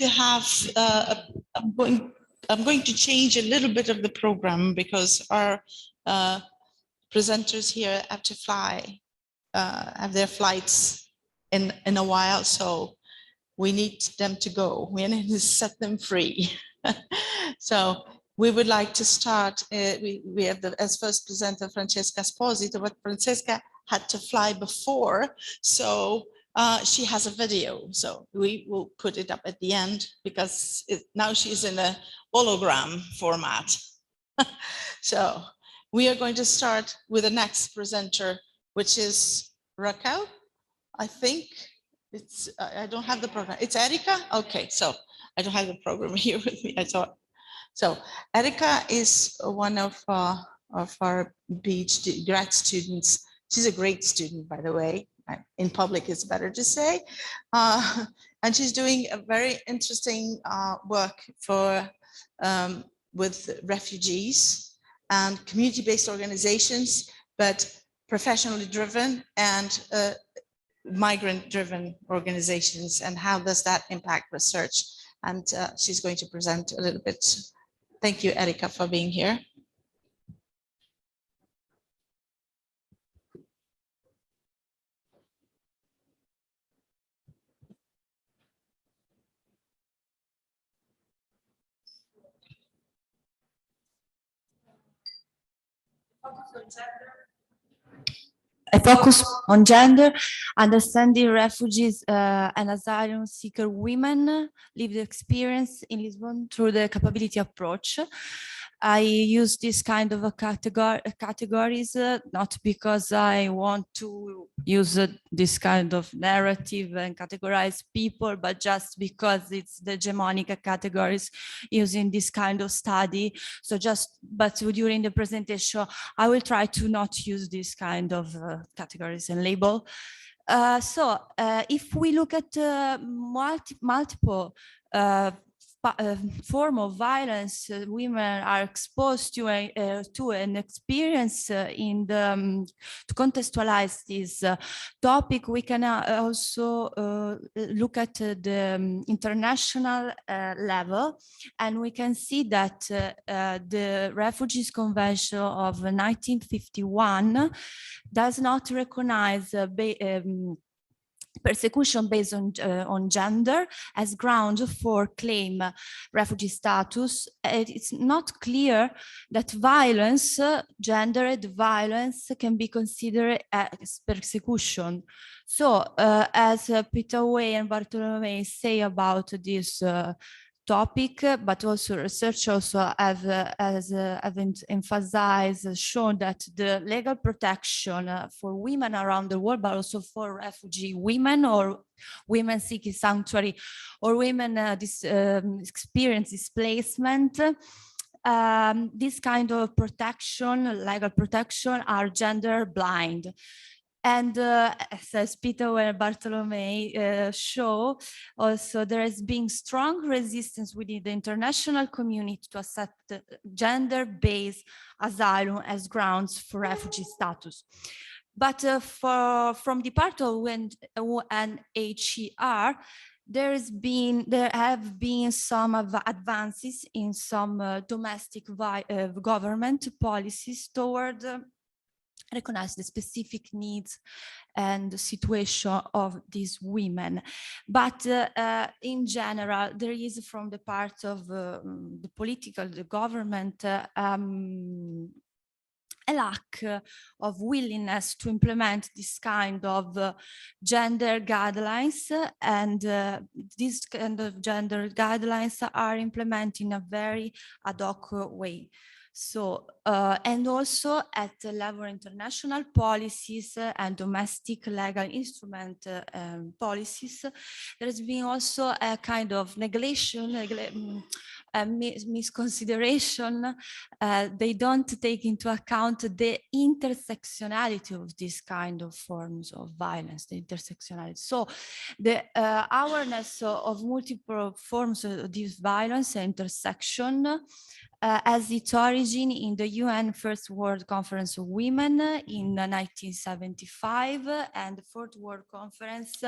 to have, I'm going to change a little bit of the program because our presenters here have to fly, have their flights in a while, so we need them to go. We need to set them free. So we would like to start. We have as first presenter Francesca Esposito, but Francesca had to fly before, so she has a video. So we will put it up at the end because now she's in a hologram format. So we are going to start with the next presenter, which is Raquel. I think it's, I don't have the program. It's Erika? Okay, so I don't have the program here with me, I thought. So Erika is one of our PhD grad students. She's a great student, by the way. In public, it's better to say. And she's doing a very interesting work for with refugees and community-based organizations, but professionally driven and migrant-driven organizations, and how does that impact research? And she's going to present a little bit. Thank you, Erika, for being here. I focus on gender, understanding refugees and asylum seeker women lived experience in Lisbon through the capability approach. I use this kind of categories not because I want to use this kind of narrative and categorize people, but just because it's the hegemonic categories using this kind of study. So but during the presentation, I will try to not use this kind of categories and label. If we look at multiple form of violence women are exposed to an experience to contextualize this topic, we can also look at the international level, and we can see that the Refugees Convention of 1951 does not recognize persecution based on gender as ground for claim refugee status. It's not clear that violence, gendered violence, can be considered as persecution. So as Peter Way and Bartolomei say about this topic, but also research also have emphasized, shown that the legal protection for women around the world, but also for refugee women or women seeking sanctuary or women experience displacement, this kind of protection, legal protection, are gender blind. And as Peter and Bartolomei show, also there has been strong resistance within the international community to accept gender-based asylum as grounds for refugee status. But from the part of UNHCR, there have been some advances in some domestic government policies toward recognize the specific needs and the situation of these women. But in general, there is from the part of the government, a lack of willingness to implement this kind of gender guidelines, and these kind of gender guidelines are implemented in a very ad hoc way. So, and also at the level of international policies and domestic legal instrument policies, there has been also a kind of neglection, misconsideration. They don't take into account the intersectionality of this kind of forms of violence, the intersectionality. So the awareness of multiple forms of this violence and intersection has its origin in the UN First World Conference of Women in 1975 and the Fourth World Conference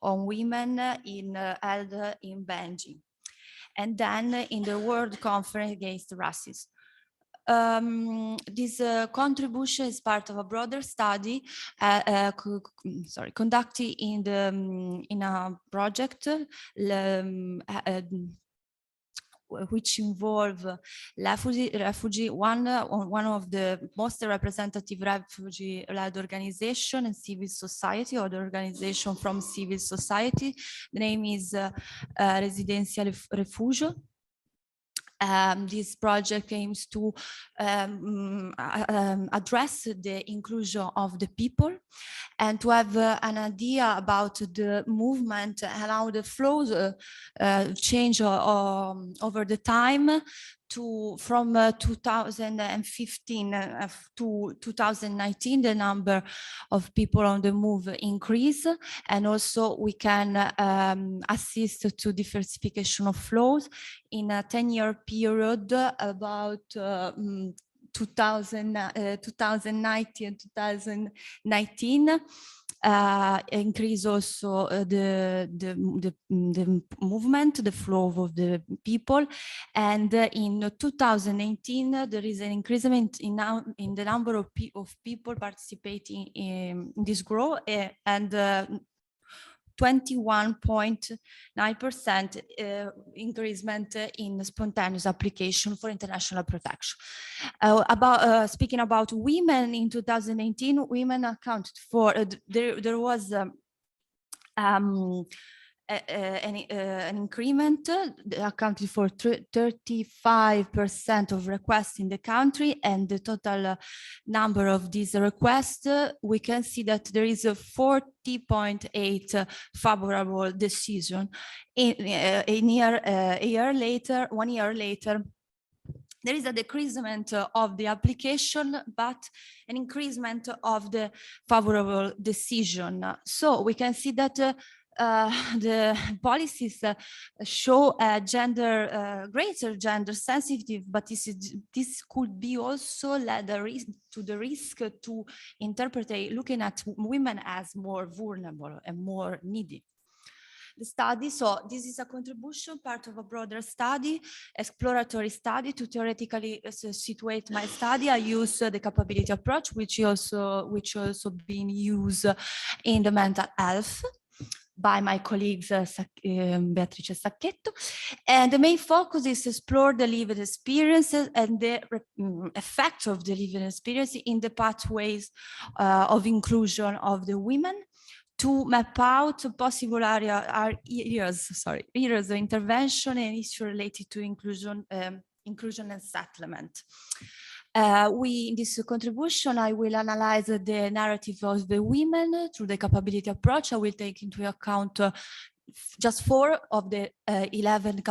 on Women held in Beijing. and then in the World Conference Against Racism. This contribution is part of a broader study conducted in a project which involve refugee, one of the most representative refugee-led organization and civil society, or the organization from civil society. The name is Residencia Refugio. This project aims to address the inclusion of the people and to have an idea about the movement and how the flows change over the time from 2015 to 2019, the number of people on the move increase, and also we can assist to diversification of flows in a 10-year period about 2019 and 2019. Increase also the movement, the flow of the people, and in 2018 there is an increasement in the number of people participating in this growth, and 21.9% increasement in spontaneous application for international protection. Speaking about women in 2018, women accounted for, there was an increment accounted for 35% of requests in the country, and the total number of these requests, we can see that there is a 40.8 favorable decision. A year later, 1 year later, there is a decreasement of the application, but an increasement of the favorable decision. So we can see that the policies show greater gender sensitive, but this could be also led to the risk to interpret looking at women as more vulnerable and more needy. The study, so this is a contribution, part of a broader study, exploratory study. To theoretically situate my study, I use the capability approach, which also being used in the mental health by my colleagues Beatrice Sacchetto. And the main focus is to explore the lived experiences and the effect of the lived experience in the pathways of inclusion of the women, to map out possible areas of intervention and issues related to inclusion and settlement. In this contribution, I will analyze the narrative of the women through the capability approach. I will take into account just 4 of the 11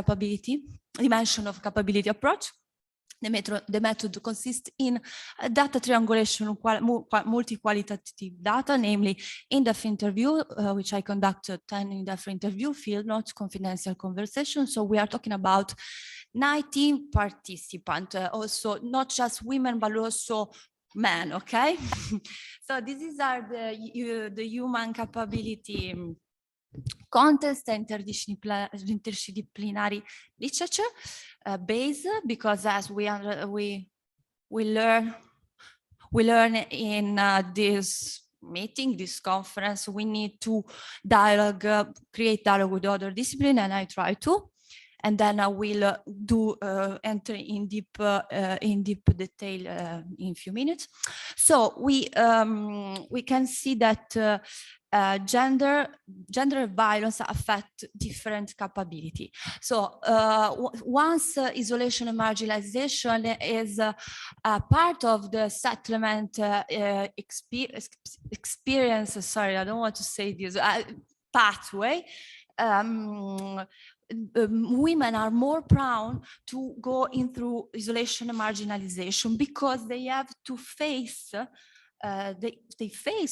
dimension of capability approach. The method consists in data triangulation, multi-qualitative data, namely in-depth interview, which I conducted 10 in-depth interview, field notes, confidential conversation. So we are talking about 19 participants, also not just women, but also men, okay? So these are the human capability contest, interdisciplinary literature base, because as we learn in this meeting, this conference, we need to create dialogue with other disciplines, and I try to. And then I will enter in deep detail in a few minutes. So we can see that gender violence affect different capability. So once isolation and marginalization is part of the settlement experience, sorry, I don't want to say this, pathway, women are more prone to go in through isolation and marginalization, because they have to face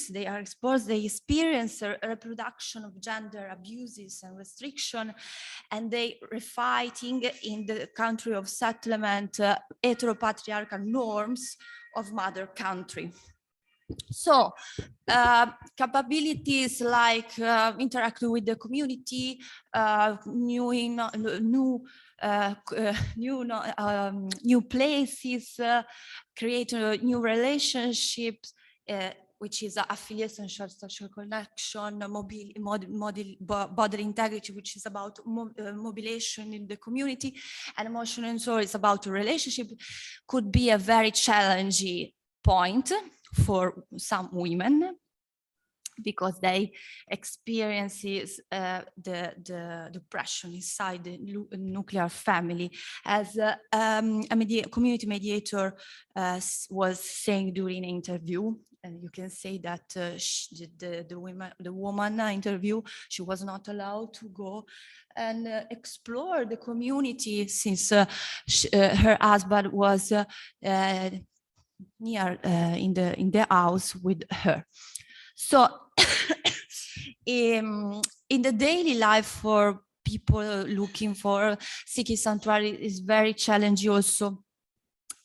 they are exposed, they experience a reproduction of gender abuses and restriction, and they are fighting in the country of settlement heteropatriarchal norms of mother country. So capabilities like interacting with the community, new places, create new relationships, which is affiliation, social connection, bodily integrity, which is about mobilization in the community, and emotional and soul is about a relationship, could be a very challenging point for some women, because they experiences the depression inside the nuclear family. As a community mediator was saying during an interview, and you can say that the woman interview, she was not allowed to go and explore the community, since her husband was near in the house with her. So in the daily life for people looking for seeking sanctuary, is very challenging also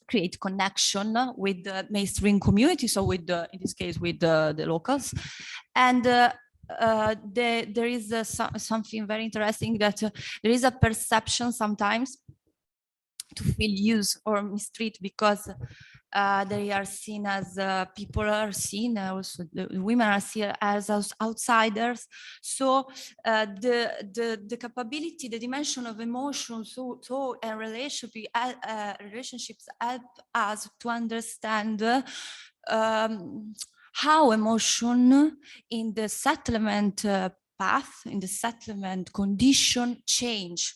create connection with the mainstream community, so with the, in this case with the locals. And there is something very interesting, that there is a perception sometimes to feel used or mistreated, because they are seen as people are seen, also the women are seen as outsiders. So the capability, the dimension of emotion, so and relationships help us to understand how emotion in the settlement path, in the settlement condition change,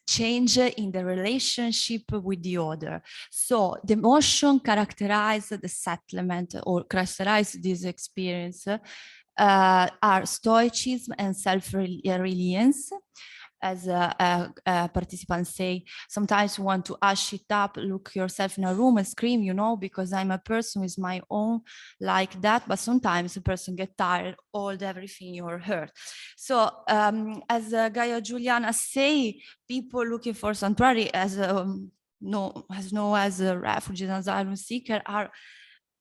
change in the relationship with the other. So the emotion characterize the settlement, or characterize this experience, are stoicism and self-reliance. As participants say, sometimes you want to hush it up, look yourself in a room and scream, you know, because I'm a person with my own like that. But sometimes a person get tired, hold everything you're hurt. So as Gaia Giuliana say, people looking for sanctuary as refugees and asylum seeker are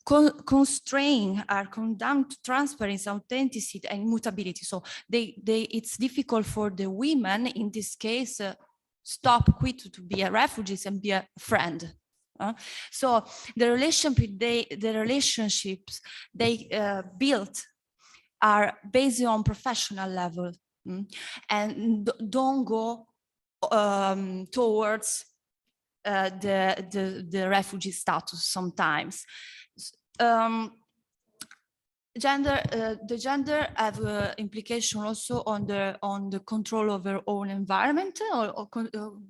constrained, are condemned to transparency, authenticity, and mutability. So it's difficult for the women in this case quit to be a refugee and be a friend. So the relationships they built are based on professional level, and don't go towards the refugee status sometimes. The gender have implication also on the control of their own environment, or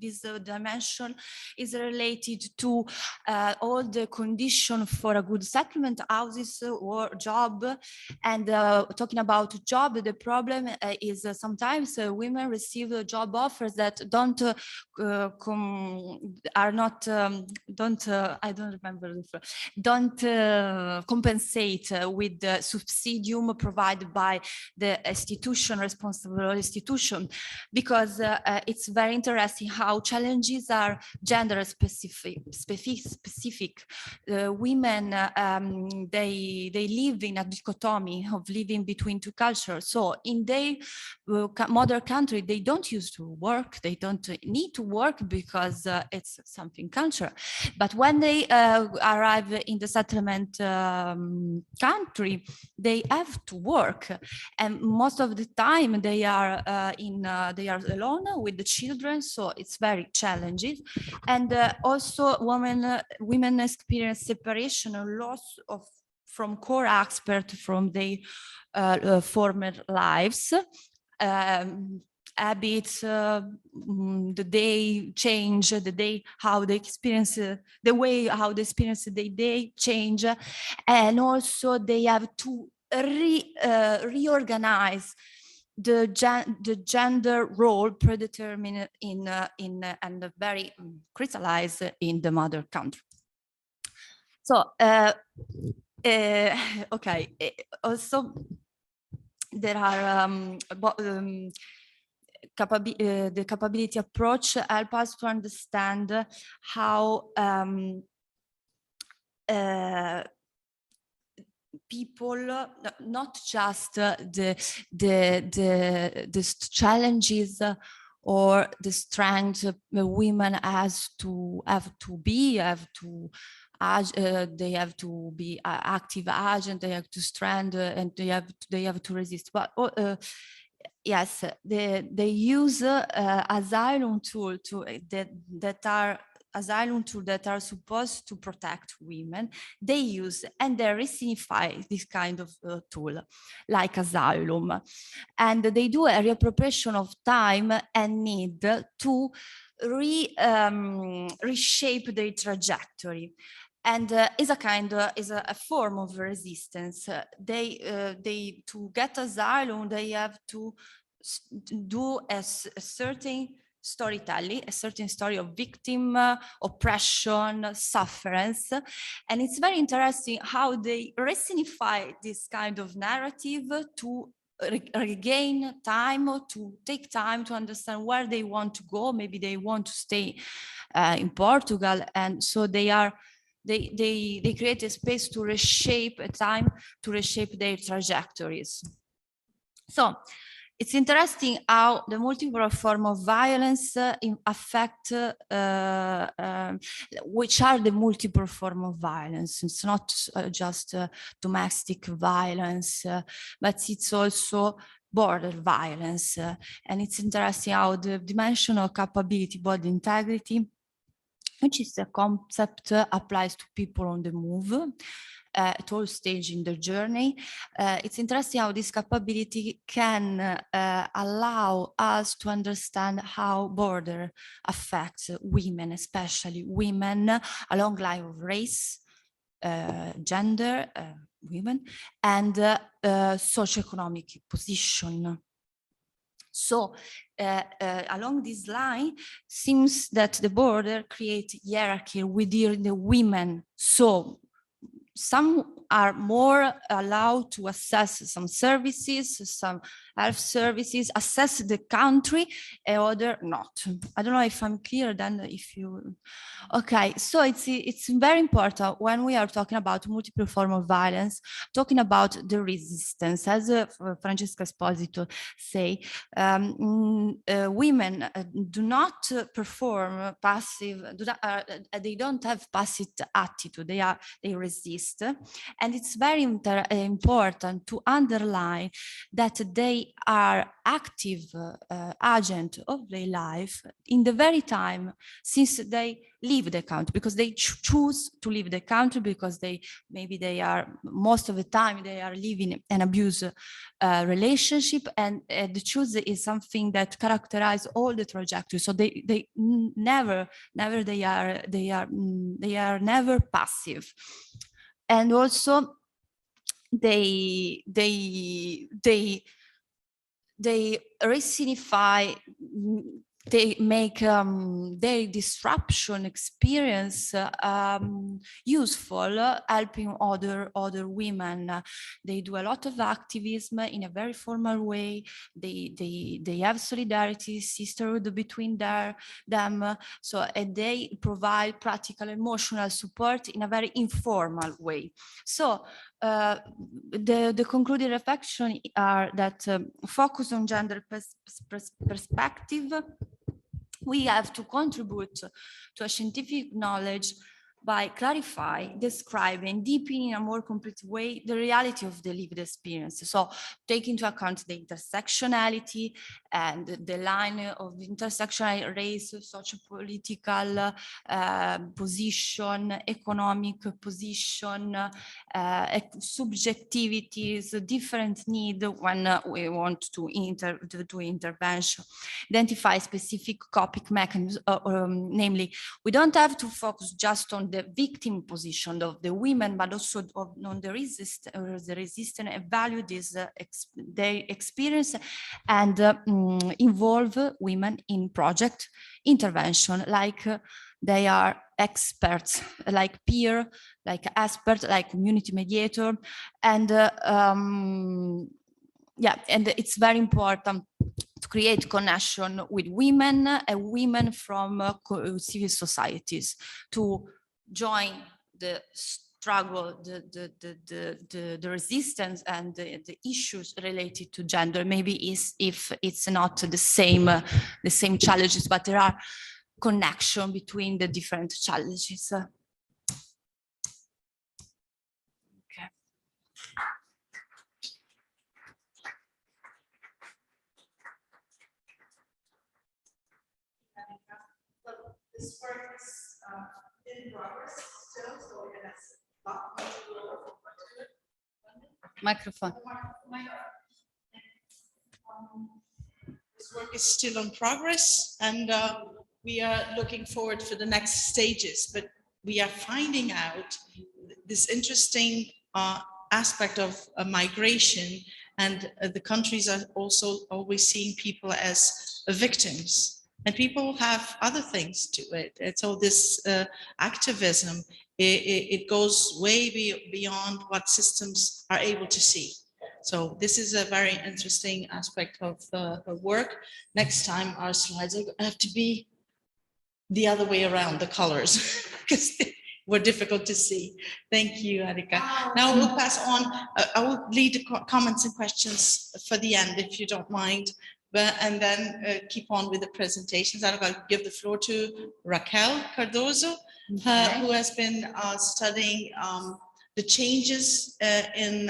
this dimension is related to all the condition for a good settlement, houses or job. And talking about job, the problem is sometimes women receive job offers that don't compensate with the subsidium provided by the institution, responsible institution, because it's very interesting how challenges are gender specific. Women, they live in a dichotomy of living between two cultures. So in their mother country, they don't used to work, they don't need to work because it's something culture. But when they arrive in the settlement country, they have to work, and most of the time they are alone with the children. So it's very challenging, and also women experience separation or loss from core expert from their former lives. Habits, the day change, how they experience the way how they experience the day change, and also they have to reorganize the gender role predetermined and very crystallized in the mother country. So okay, also there are the capability approach help us to understand how people, not just the challenges or the strength women have to they have to be active agent, they have to strength, and they have to resist. But yes, they use asylum tool that are asylum tools that are supposed to protect women. They use and they resinify this kind of tool, like asylum, and they do a reappropriation of time and need to reshape their trajectory. And is a form of resistance. They to get asylum, they have to do a certain storytelling, a certain story of victim, oppression, sufferance. And it's very interesting how they resinify this kind of narrative to regain time, or to take time to understand where they want to go. Maybe they want to stay in Portugal, and so they create a space to reshape, a time to reshape their trajectories. So it's interesting how the multiple form of violence affect, which are the multiple form of violence. It's not just domestic violence, but it's also border violence. And it's interesting how the dimension of capability, body integrity, which is a concept applies to people on the move at all stages in their journey. It's interesting how this capability can allow us to understand how border affects women, especially women along line of race, gender, women, and socioeconomic position. So along this line, seems that the border creates hierarchy within the women. So some are more allowed to access some services, some health services, access the country, and other not. I don't know if I'm clear then, if you... Okay, so it's very important when we are talking about multiple form of violence, talking about the resistance. As Francesca Esposito say, women do not perform passive, they don't have passive attitude, they resist. And it's very important to underline that they are active agent of their life in the very time since they leave the country, because they choose to leave the country, because maybe they are, most of the time they are living an abuse relationship, and the choose is something that characterize all the trajectory. So they never they are never passive. And also they resinify, they make their disruption experience useful, helping other women. They do a lot of activism in a very formal way. They have solidarity, sisterhood between them. So and they provide practical emotional support in a very informal way. So the concluding reflection are that focus on gender perspective. We have to contribute to a scientific knowledge by clarifying, describing, deepening in a more complete way the reality of the lived experience. So take into account the intersectionality and the line of intersectional race, socio-political position, economic position, subjectivities, different needs when we want to do intervention. Identify specific coping mechanisms, namely, we don't have to focus just on the victim position of the women, but also on the resistance, and value this their experience, and involve women in project intervention, like they are experts, like peer, like expert, like community mediator, and yeah, and it's very important to create connection with women and women from civil societies to join the struggle, the resistance and the issues related to gender. Maybe if it's not the same challenges, but there are connection between the different challenges. Okay. This work is in progress still, so it has a lot more to go. Microphone. This work is still in progress, and we are looking forward for the next stages, but we are finding out this interesting aspect of migration, and the countries are also always seeing people as victims. And people have other things to it. And so this activism, it goes way beyond what systems are able to see. So this is a very interesting aspect of her work. Next time our slides have to be the other way around, the colors, because they were difficult to see. Thank you, Erika. Now we'll pass on. I will lead the comments and questions for the end, if you don't mind. And then keep on with the presentations. I'll give the floor to Raquel Cardozo, who has been studying the changes in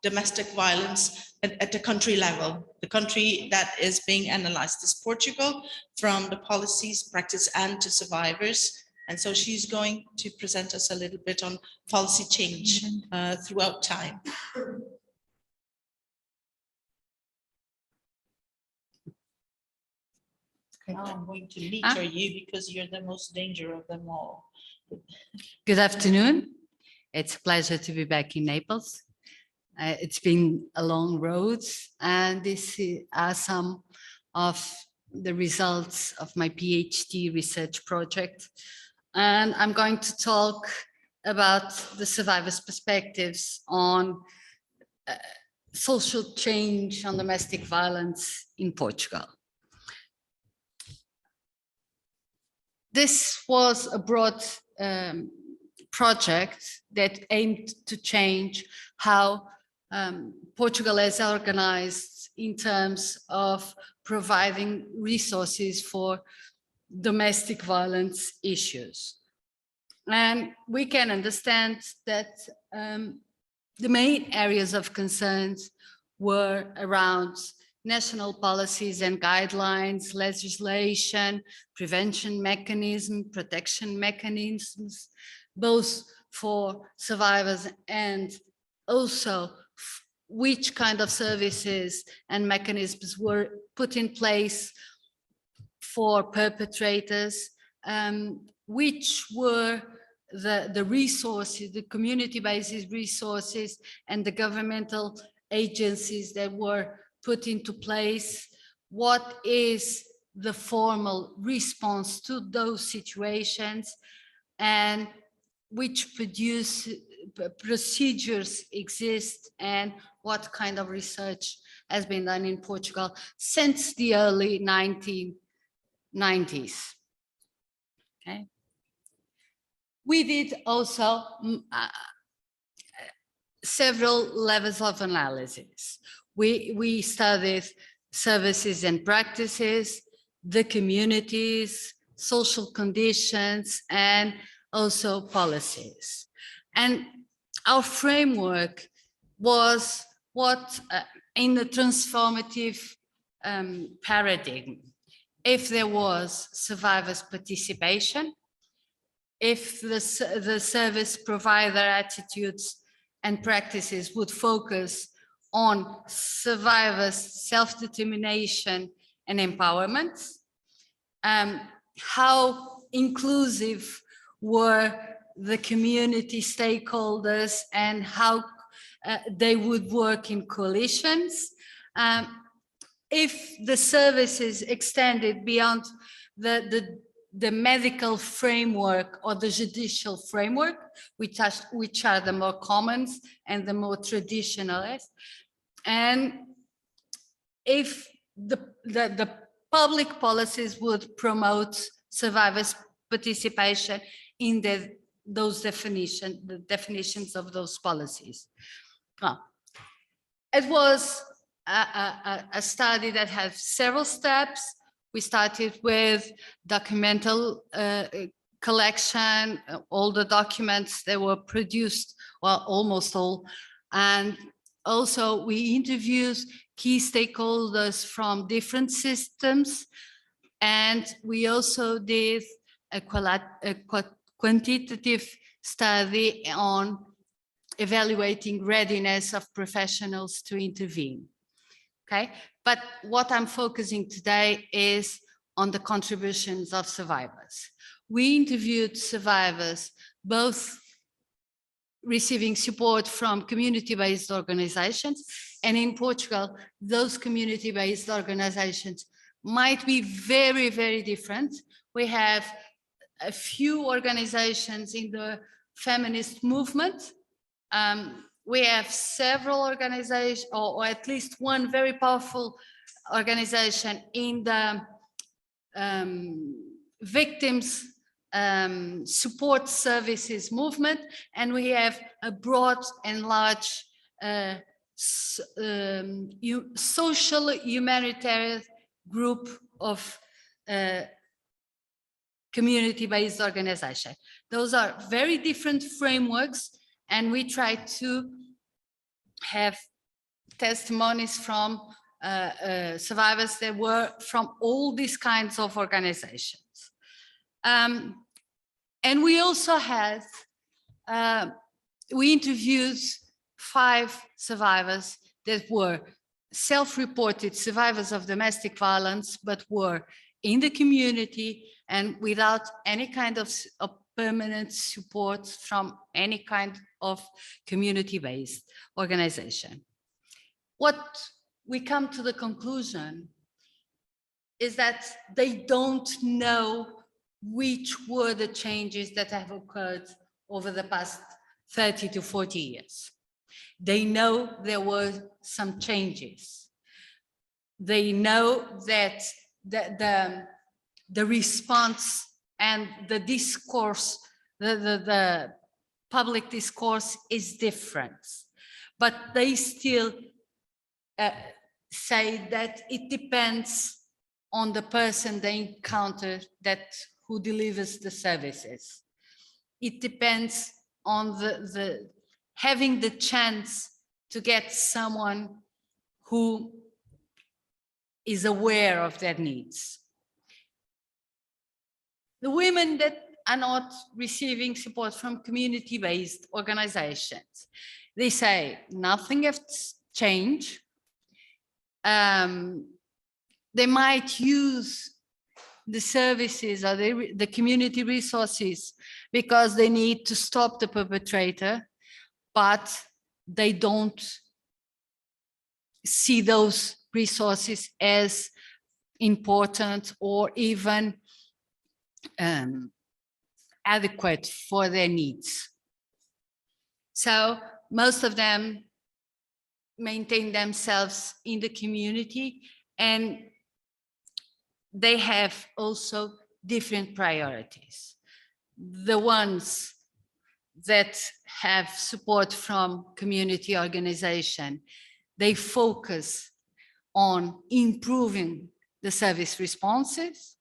domestic violence at the country level. The country that is being analyzed is Portugal, from the policies, practice, and to survivors. And so she's going to present us a little bit on policy change throughout time. Now I'm going to meter you because you're the most dangerous of them all. Good afternoon. It's a pleasure to be back in Naples. It's been a long road, and these are some of the results of my PhD research project. And I'm going to talk about the survivors' perspectives on social change on domestic violence in Portugal. This was a broad project that aimed to change how Portugal is organized in terms of providing resources for domestic violence issues. And we can understand that the main areas of concerns were around national policies and guidelines, legislation, prevention mechanism, protection mechanisms, both for survivors and also which kind of services and mechanisms were put in place for perpetrators, which were the resources, the community-based resources and the governmental agencies that were put into place, what is the formal response to those situations, and which procedures exist, and what kind of research has been done in Portugal since the early 1990s. Okay. We did also several levels of analysis. We studied services and practices, the communities, social conditions, and also policies. And our framework was what in the transformative paradigm, if there was survivors' participation, if the service provider attitudes and practices would focus on survivors' self-determination and empowerment, how inclusive were the community stakeholders and how they would work in coalitions, if the services extended beyond the medical framework or the judicial framework, which are the more common and the more traditionalist, and if the public policies would promote survivors' participation in the definitions of those policies. It was a study that had several steps. We started with documental collection, all the documents that were produced, well, almost all. And also we interviewed key stakeholders from different systems. And we also did a quantitative study on evaluating readiness of professionals to intervene. Okay, but what I'm focusing today is on the contributions of survivors. We interviewed survivors, both receiving support from community-based organizations, and in Portugal, those community-based organizations might be very, very different. We have a few organizations in the feminist movement. We have several organizations, or at least one very powerful organization in the victims support services movement, and we have a broad and large social humanitarian group of community-based organization. Those are very different frameworks, and we try to have testimonies from survivors that were from all these kinds of organizations. And we also had, we interviewed 5 survivors that were self-reported survivors of domestic violence, but were in the community and without any kind of permanent support from any kind of community-based organization. What we come to the conclusion is that they don't know which were the changes that have occurred over the past 30 to 40 years. They know there were some changes. They know that the response and the discourse, the public discourse is different, but they still say that it depends on the person they encounter who delivers the services. It depends on having the chance to get someone who is aware of their needs. The women that are not receiving support from community-based organizations, they say nothing has changed. They might use the services or the community resources because they need to stop the perpetrator, but they don't see those resources as important or even adequate for their needs. So most of them maintain themselves in the community, and they have also different priorities. The ones that have support from community organization, they focus on improving the service responses.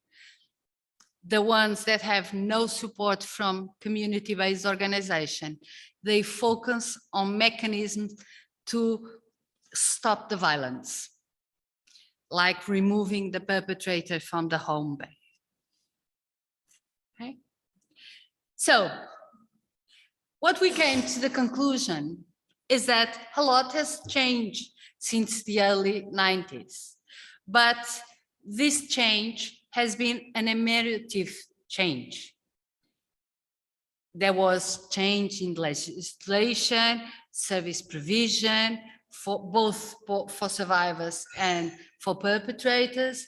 The ones that have no support from community-based organization, they focus on mechanisms to stop the violence, like removing the perpetrator from the home base. Okay? So, what we came to the conclusion is that a lot has changed since the early 90s, but this change has been an emeritive change. There was change in legislation, service provision, for both for survivors and for perpetrators,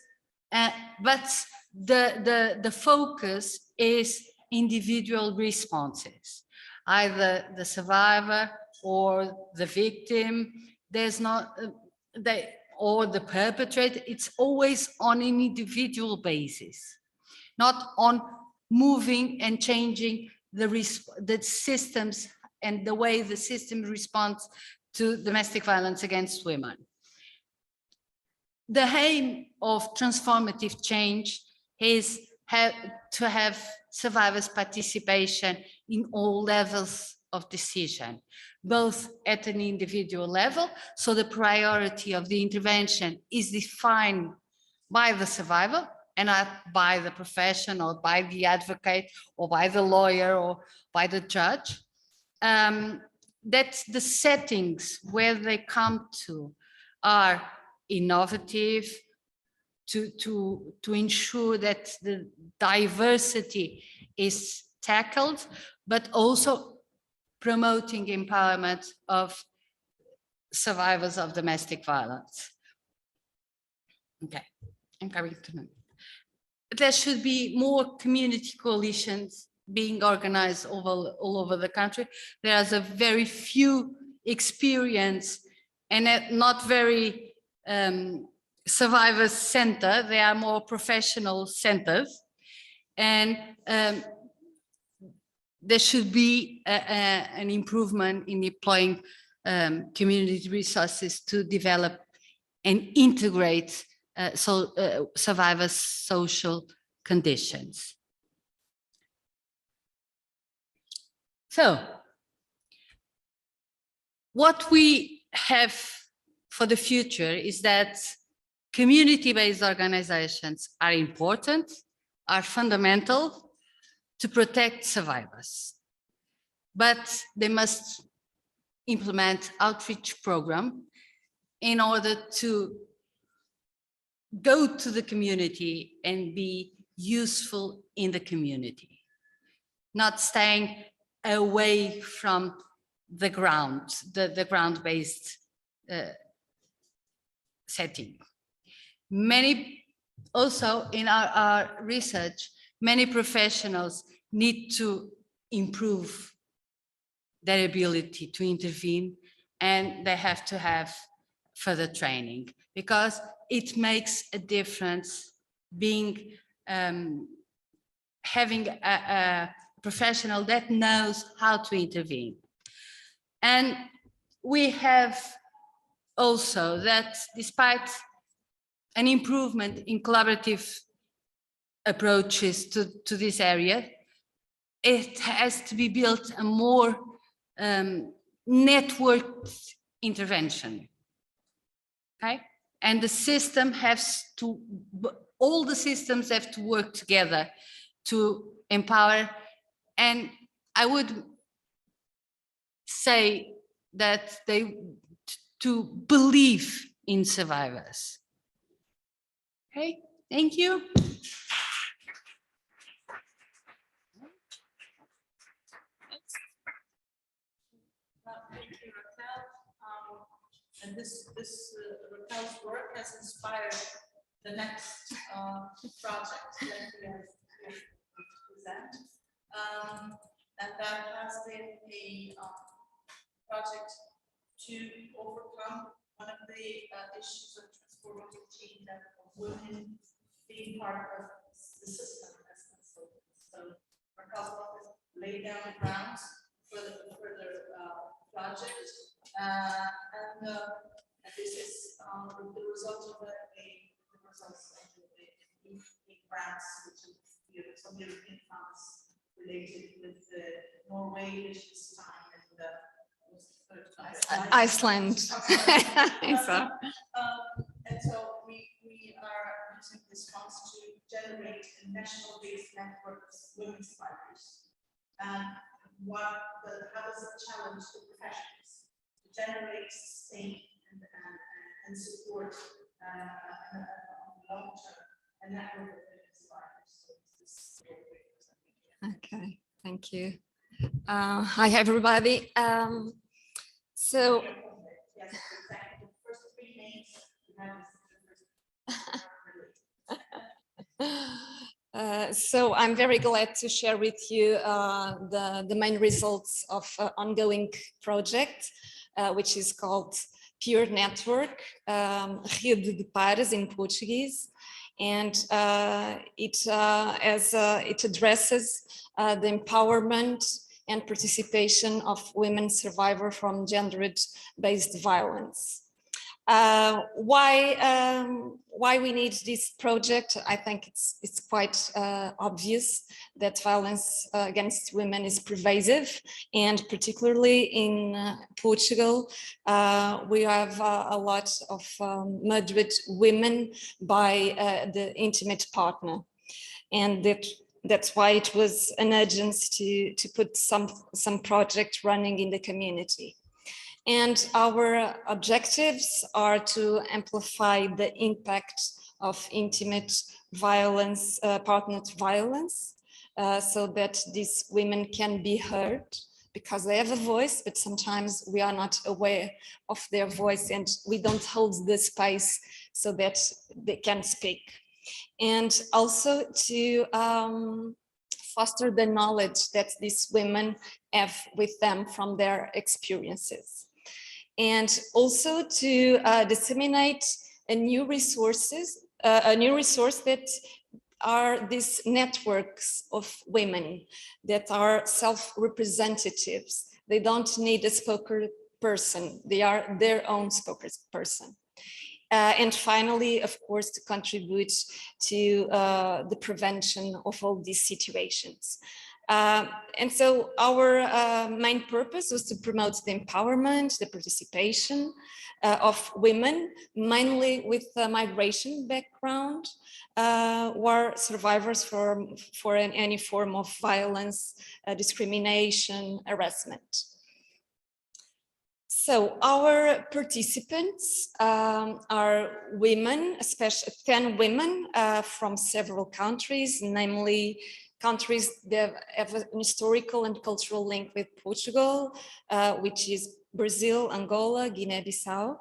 but the focus is individual responses, either the survivor or the victim. There's not or the perpetrator, it's always on an individual basis, not on moving and changing the systems and the way the system responds to domestic violence against women. The aim of transformative change is to have survivors' participation in all levels of decision, both at an individual level, so the priority of the intervention is defined by the survivor and not by the profession or by the advocate or by the lawyer or by the judge. That the settings where they come to are innovative, to ensure that the diversity is tackled, but also promoting empowerment of survivors of domestic violence. Okay, I'm coming to them. There should be more community coalitions being organized all over the country. There's a very few experience and not very survivor center. They are more professional centers, and there should be an improvement in deploying community resources to develop and integrate survivors' social conditions. So, what we have for the future is that community-based organizations are important, are fundamental to protect survivors, but they must implement outreach program in order to go to the community and be useful in the community, not staying away from the ground, the ground-based setting. Many, also in our research, many professionals need to improve their ability to intervene, and they have to have further training, because it makes a difference being having a professional that knows how to intervene. And we have also that despite an improvement in collaborative approaches to this area, it has to be built a more networked intervention. Okay, and the system has to, all the systems have to work together to empower. And I would say that to believe in survivors. Okay, thank you. Thank you, Raquel. And this Raquel's work has inspired the next project that we have to present. And that has been a project to overcome one of the issues of transformative change, that women being part of the system as consultants. So Raquel's work has laid down the grounds for the project, and this is the result of the results of the grants, which is some European funds related with Norway, Liechtenstein, and Iceland. And so we are using this funds to generate a national-based network of women survivors. And how does it challenge the professions to generate, sustain, and support long term a network of women survivors? So this is Okay, thank you. Hi, everybody. So, yes, exactly. The first three names you have so I'm very glad to share with you the main results of ongoing project, which is called peer network, Rede de Pares in Portuguese, and it addresses the empowerment and participation of women survivors from gender-based violence. Why we need this project? I think it's quite obvious that violence against women is pervasive, and particularly in Portugal, we have a lot of murdered women by the intimate partner, and that's why it was an urgency to put some project running in the community. And our objectives are to amplify the impact of intimate violence, partnered violence, so that these women can be heard, because they have a voice, but sometimes we are not aware of their voice and we don't hold the space so that they can speak. And also to foster the knowledge that these women have with them from their experiences. And also to disseminate a new resource that are these networks of women that are self-representatives. They don't need a spokesperson, they are their own spokesperson. And finally, of course, to contribute to the prevention of all these situations. And so our main purpose was to promote the empowerment, the participation of women, mainly with a migration background, who are survivors for any form of violence, discrimination, harassment. So our participants are women, especially 10 women from several countries, namely countries that have an historical and cultural link with Portugal, which is Brazil, Angola, Guinea-Bissau.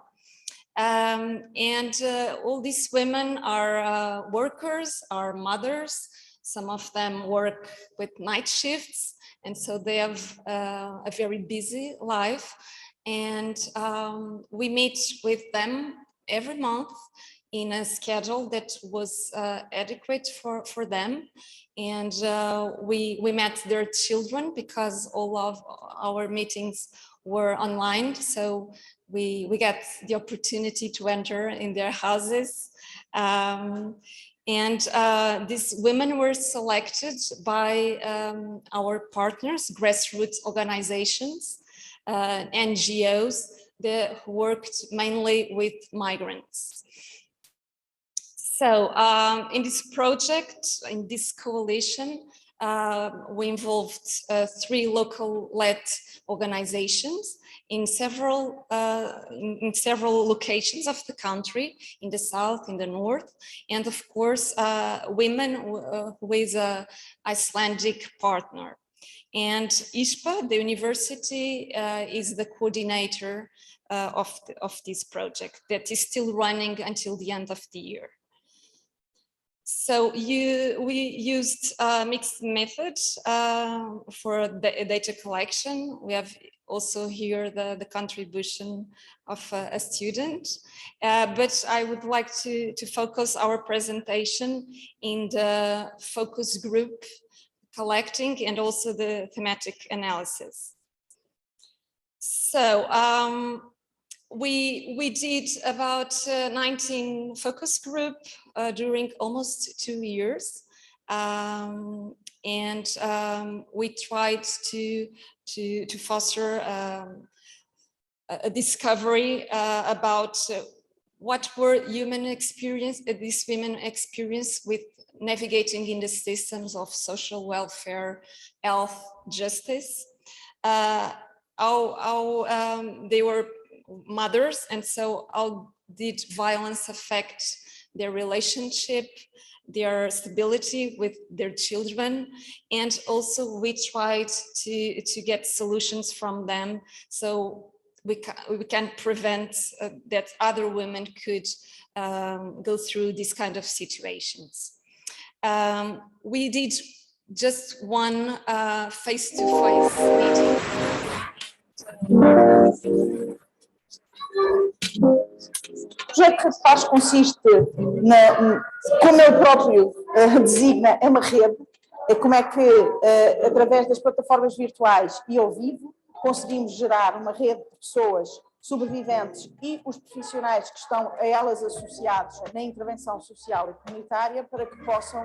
And all these women are workers, are mothers. Some of them work with night shifts, and so they have a very busy life. And we meet with them every month in a schedule that was adequate for them. And we met their children because all of our meetings were online. So we got the opportunity to enter in their houses. And these women were selected by our partners, grassroots organizations, NGOs that worked mainly with migrants. So in this project, in this coalition, we involved 3 local-led organizations in several locations of the country, in the south, in the north, and of course, women with an Icelandic partner. And ISPA, the university, is the coordinator of this project that is still running until the end of the year. So we used mixed methods for the data collection. We have also here the contribution of a student, but I would like to focus our presentation in the focus group collecting and also the thematic analysis. So we did about 19 focus group during almost 2 years, and we tried to foster a discovery about what were human experience, these women experience with navigating in the systems of social welfare, health, justice, how they were mothers, and so how did violence affect their relationship, their stability with their children, and also we tried to get solutions from them so we can prevent that other women could go through these kind of situations. We did just one face-to-face meeting. O projeto Rede de Pares consiste, como ele próprio designa, é uma rede. É como é que, através das plataformas virtuais e ao vivo, conseguimos gerar uma rede de pessoas sobreviventes e os profissionais que estão a elas associados na intervenção social e comunitária para que possam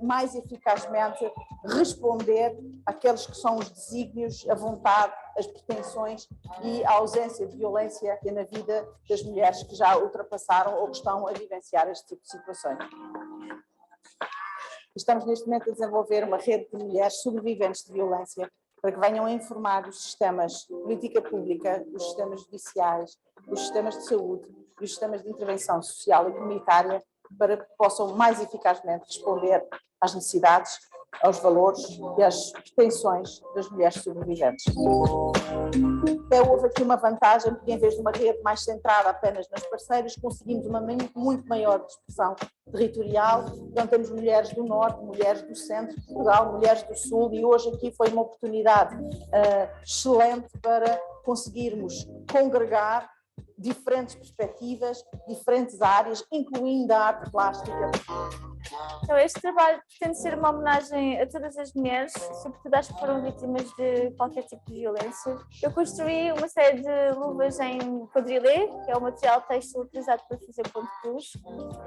mais eficazmente responder àqueles que são os desígnios, a vontade, as pretensões e a ausência de violência na vida das mulheres que já ultrapassaram ou que estão a vivenciar este tipo de situações. Estamos neste momento a desenvolver uma rede de mulheres sobreviventes de violência para que venham a informar os sistemas de política pública, os sistemas judiciais, os sistemas de saúde e os sistemas de intervenção social e comunitária para que possam mais eficazmente responder às necessidades, aos valores e às pretensões das mulheres sobreviventes. Houve aqui uma vantagem, porque em vez de uma rede mais centrada apenas nas parceiras, conseguimos uma muito maior dispersão territorial. Então temos mulheres do norte, mulheres do centro de Portugal, mulheres do sul, e hoje aqui foi uma oportunidade excelente para conseguirmos congregar diferentes perspectivas, diferentes áreas, incluindo a arte plástica. Então, este trabalho pretende ser uma homenagem a todas as mulheres, sobretudo às que foram vítimas de qualquer tipo de violência. Eu construí uma série de luvas em quadrilê, que é o material têxtil utilizado para fazer ponto cruz,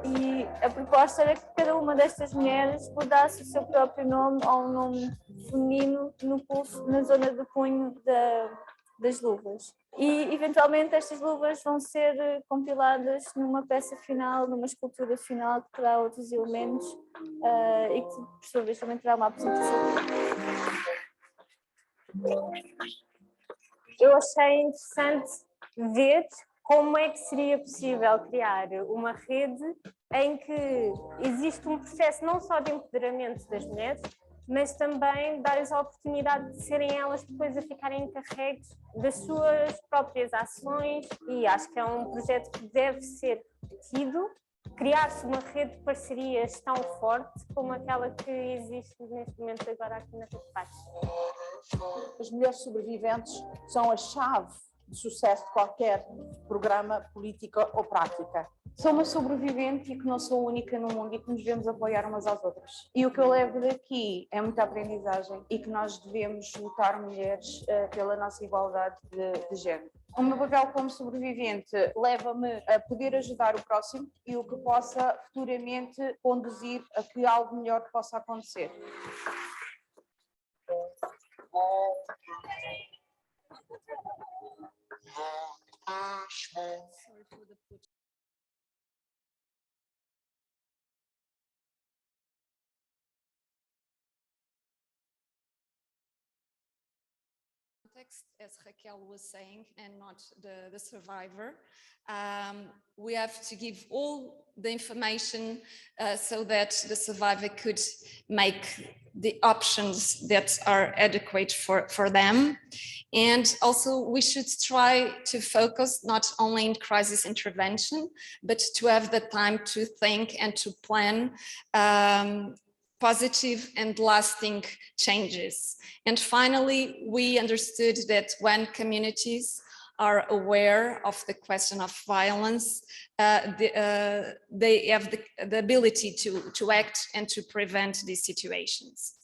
e a proposta era que cada uma destas mulheres bordasse o seu próprio nome ou um nome feminino no pulso, na zona do punho das luvas. E, eventualmente, estas luvas vão ser compiladas numa peça final, numa escultura final que terá outros elementos e que, por sua vez, também terá uma apresentação. Eu achei interessante ver como é que seria possível criar uma rede em que existe um processo não só de empoderamento das mulheres, mas também dar-lhes a oportunidade de serem elas depois a ficarem encarregues das suas próprias ações, e acho que é um projeto que deve ser tido, criar-se uma rede de parcerias tão forte como aquela que existe neste momento agora aqui na Rede de Pares. As mulheres sobreviventes são a chave de sucesso de qualquer programa, política ou prática. Sou uma sobrevivente e que não sou única no mundo e que nos devemos apoiar umas às outras. E o que eu levo daqui é muita aprendizagem e que nós devemos lutar, mulheres, pela nossa igualdade de género. O meu papel como sobrevivente leva-me a poder ajudar o próximo e o que possa futuramente conduzir a que algo melhor possa acontecer. As Raquel was saying, and not the survivor, we have to give all the information so that the survivor could make the options that are adequate for them. And also we should try to focus not only in crisis intervention, but to have the time to think and to plan positive and lasting changes. And finally, we understood that when communities are aware of the question of violence, they have the ability to act and to prevent these situations.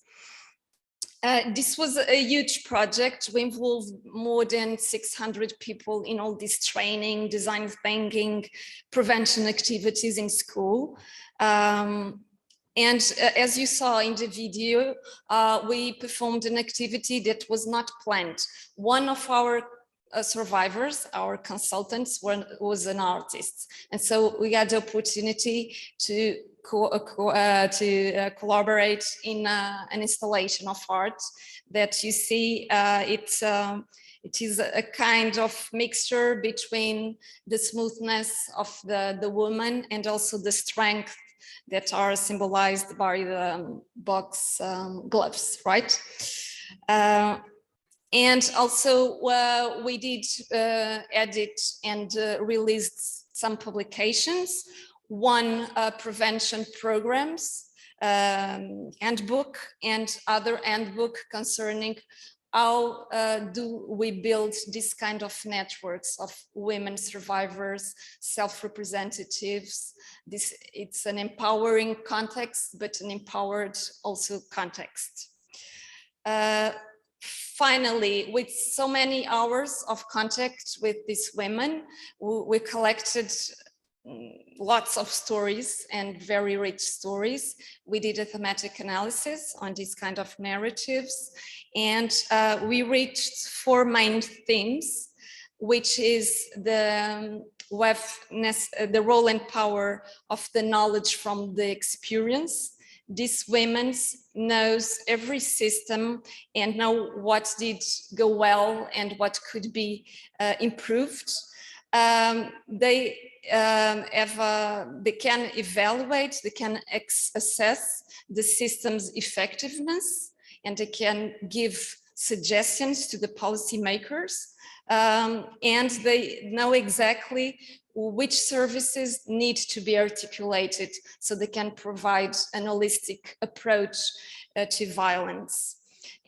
This was a huge project. We involved more than 600 people in all this training, design thinking, prevention activities in school. And as you saw in the video, we performed an activity that was not planned. One of our survivors, our consultants, was an artist. And so we had the opportunity to collaborate in an installation of art that you see. It is a kind of mixture between the smoothness of the woman and also the strength that are symbolized by the box gloves, right? And also we did edit and released some publications, one prevention programs handbook and other handbook concerning how do we build this kind of networks of women survivors, self-representatives? It's an empowering context, but an empowered also context. Finally, with so many hours of contact with these women, we collected lots of stories and very rich stories. We did a thematic analysis on these kind of narratives, and we reached 4 main themes, which is the role and power of the knowledge from the experience. These women knows every system and know what did go well and what could be improved. They can evaluate, they can assess the system's effectiveness, and they can give suggestions to the policymakers, and they know exactly which services need to be articulated so they can provide an holistic approach to violence.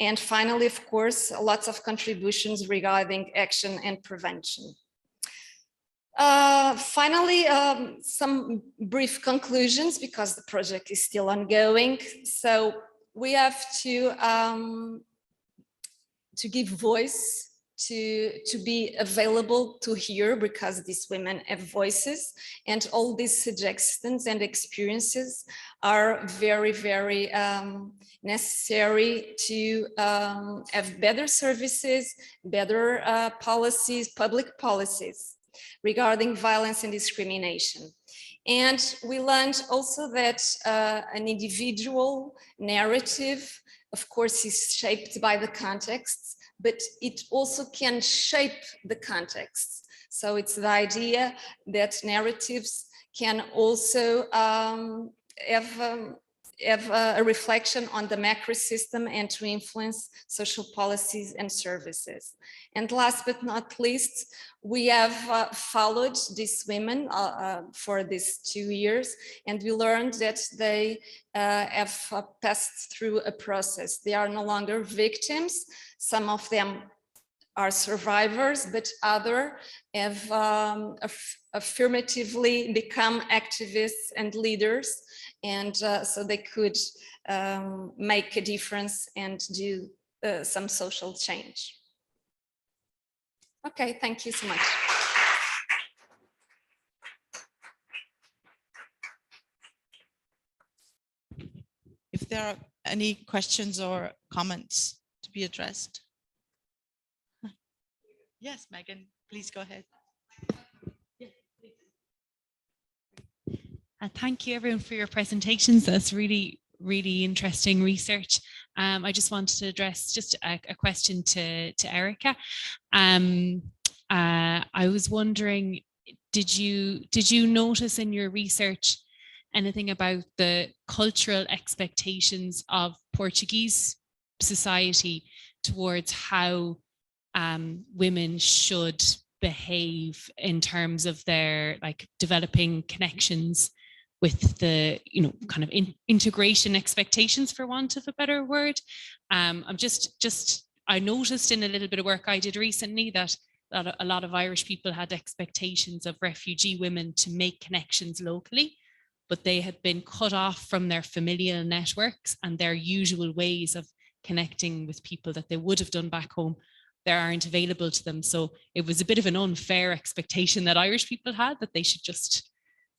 And finally, of course, lots of contributions regarding action and prevention. Finally, some brief conclusions, because the project is still ongoing. So we have to give voice, to be available to hear, because these women have voices, and all these suggestions and experiences are very, very necessary to have better services, better policies, public policies regarding violence and discrimination. And we learned also that an individual narrative, of course, is shaped by the context, but it also can shape the context. So it's the idea that narratives can also have a reflection on the macro system and to influence social policies and services. And last but not least, we have followed these women for these 2 years, and we learned that they have passed through a process. They are no longer victims. Some of them are survivors, but others have affirmatively become activists and leaders, and so they could make a difference and do some social change. Okay, thank you so much. If there are any questions or comments to be addressed. Yes, Megan, please go ahead. Thank you everyone for your presentations. That's really, really interesting research. I just wanted to address just a question to Erica. I was wondering, did you notice in your research anything about the cultural expectations of Portuguese society towards how women should behave in terms of their developing connections with the kind of integration expectations, for want of a better word? I noticed in a little bit of work I did recently that a lot of Irish people had expectations of refugee women to make connections locally, but they had been cut off from their familial networks and their usual ways of connecting with people that they would have done back home. They aren't available to them. So it was a bit of an unfair expectation that Irish people had, that they should just